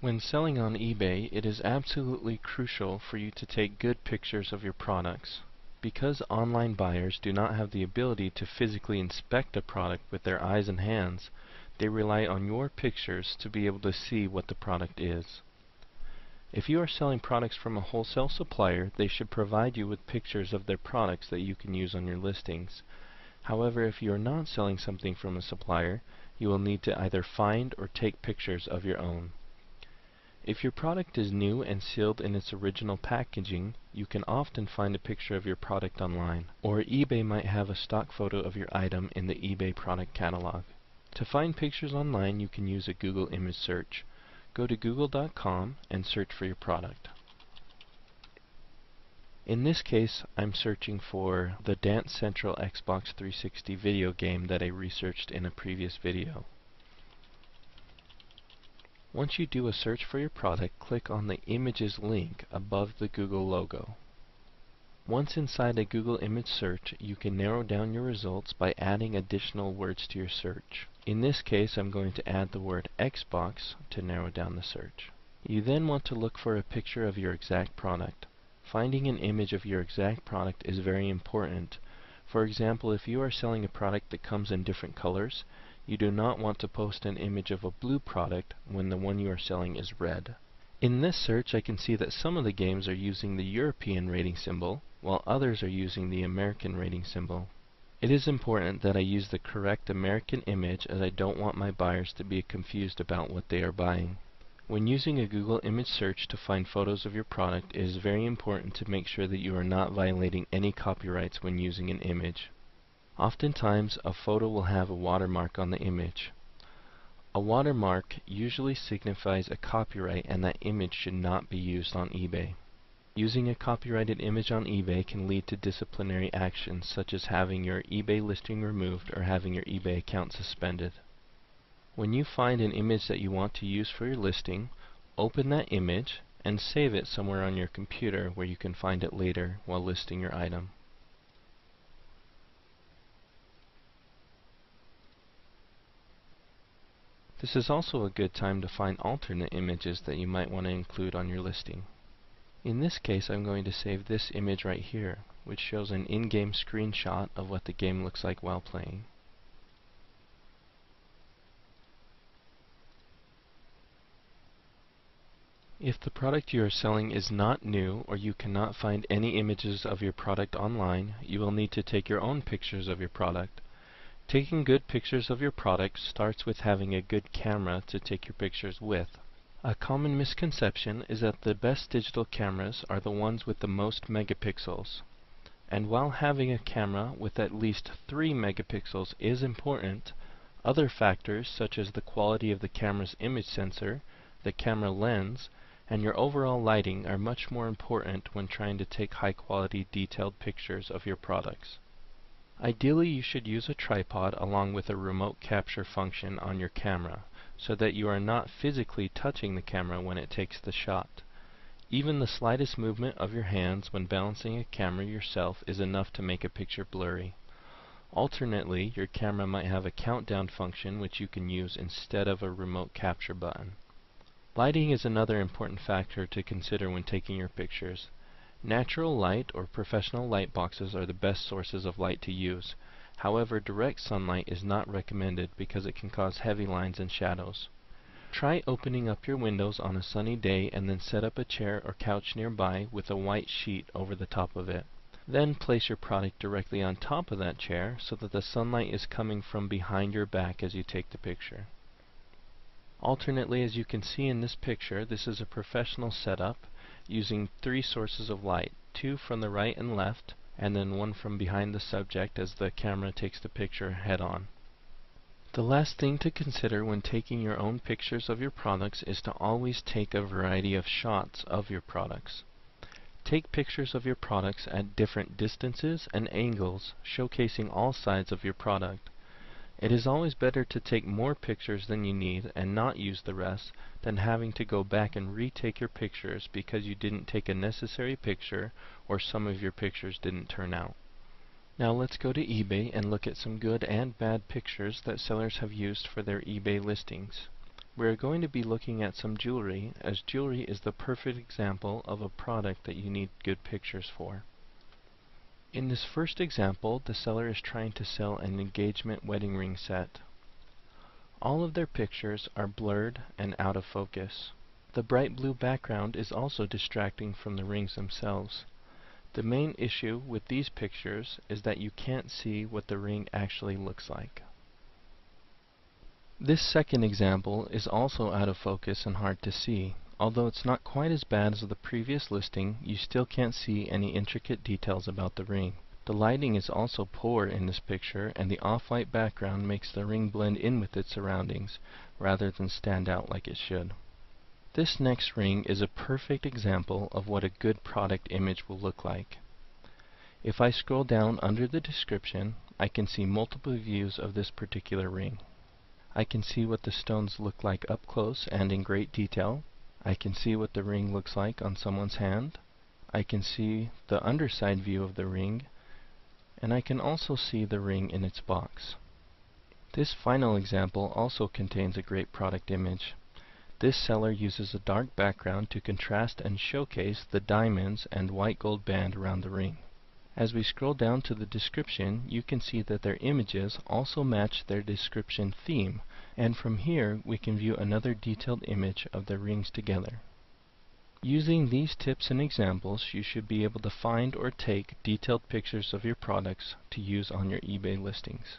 When selling on eBay, it is absolutely crucial for you to take good pictures of your products. Because online buyers do not have the ability to physically inspect a product with their eyes and hands, they rely on your pictures to be able to see what the product is. If you are selling products from a wholesale supplier, they should provide you with pictures of their products that you can use on your listings. However, if you are not selling something from a supplier, you will need to either find or take pictures of your own. If your product is new and sealed in its original packaging, you can often find a picture of your product online, or eBay might have a stock photo of your item in the eBay product catalog. To find pictures online, you can use a Google image search. Go to google.com and search for your product. In this case, I'm searching for the Dance Central Xbox 360 video game that I researched in a previous video. Once you do a search for your product, click on the Images link above the Google logo. Once inside a Google image search, you can narrow down your results by adding additional words to your search. In this case, I'm going to add the word Xbox to narrow down the search. You then want to look for a picture of your exact product. Finding an image of your exact product is very important. For example, if you are selling a product that comes in different colors, you do not want to post an image of a blue product when the one you are selling is red. In this search, I can see that some of the games are using the European rating symbol, while others are using the American rating symbol. It is important that I use the correct American image, as I don't want my buyers to be confused about what they are buying. When using a Google image search to find photos of your product, it is very important to make sure that you are not violating any copyrights when using an image. Oftentimes, a photo will have a watermark on the image. A watermark usually signifies a copyright, and that image should not be used on eBay. Using a copyrighted image on eBay can lead to disciplinary actions, such as having your eBay listing removed or having your eBay account suspended. When you find an image that you want to use for your listing, open that image and save it somewhere on your computer where you can find it later while listing your item. This is also a good time to find alternate images that you might want to include on your listing. In this case, I'm going to save this image right here, which shows an in-game screenshot of what the game looks like while playing. If the product you are selling is not new, or you cannot find any images of your product online, you will need to take your own pictures of your product. Taking good pictures of your product starts with having a good camera to take your pictures with. A common misconception is that the best digital cameras are the ones with the most megapixels. And while having a camera with at least 3 megapixels is important, other factors such as the quality of the camera's image sensor, the camera lens, and your overall lighting are much more important when trying to take high-quality detailed pictures of your products. Ideally, you should use a tripod along with a remote capture function on your camera, so that you are not physically touching the camera when it takes the shot. Even the slightest movement of your hands when balancing a camera yourself is enough to make a picture blurry. Alternately, your camera might have a countdown function which you can use instead of a remote capture button. Lighting is another important factor to consider when taking your pictures. Natural light or professional light boxes are the best sources of light to use. However, direct sunlight is not recommended because it can cause heavy lines and shadows. Try opening up your windows on a sunny day and then set up a chair or couch nearby with a white sheet over the top of it. Then place your product directly on top of that chair so that the sunlight is coming from behind your back as you take the picture. Alternately, as you can see in this picture, this is a professional setup using 3 sources of light, 2 from the right and left, and then 1 from behind the subject as the camera takes the picture head on. The last thing to consider when taking your own pictures of your products is to always take a variety of shots of your products. Take pictures of your products at different distances and angles, showcasing all sides of your product. It is always better to take more pictures than you need and not use the rest than having to go back and retake your pictures because you didn't take a necessary picture or some of your pictures didn't turn out. Now let's go to eBay and look at some good and bad pictures that sellers have used for their eBay listings. We're going to be looking at some jewelry, as jewelry is the perfect example of a product that you need good pictures for. In this first example, the seller is trying to sell an engagement wedding ring set. All of their pictures are blurred and out of focus. The bright blue background is also distracting from the rings themselves. The main issue with these pictures is that you can't see what the ring actually looks like. This second example is also out of focus and hard to see. Although it's not quite as bad as the previous listing, you still can't see any intricate details about the ring. The lighting is also poor in this picture, and the off-white background makes the ring blend in with its surroundings, rather than stand out like it should. This next ring is a perfect example of what a good product image will look like. If I scroll down under the description, I can see multiple views of this particular ring. I can see what the stones look like up close and in great detail. I can see what the ring looks like on someone's hand. I can see the underside view of the ring, and I can also see the ring in its box. This final example also contains a great product image. This seller uses a dark background to contrast and showcase the diamonds and white gold band around the ring. As we scroll down to the description, you can see that their images also match their description theme, and from here we can view another detailed image of the rings together. Using these tips and examples, you should be able to find or take detailed pictures of your products to use on your eBay listings.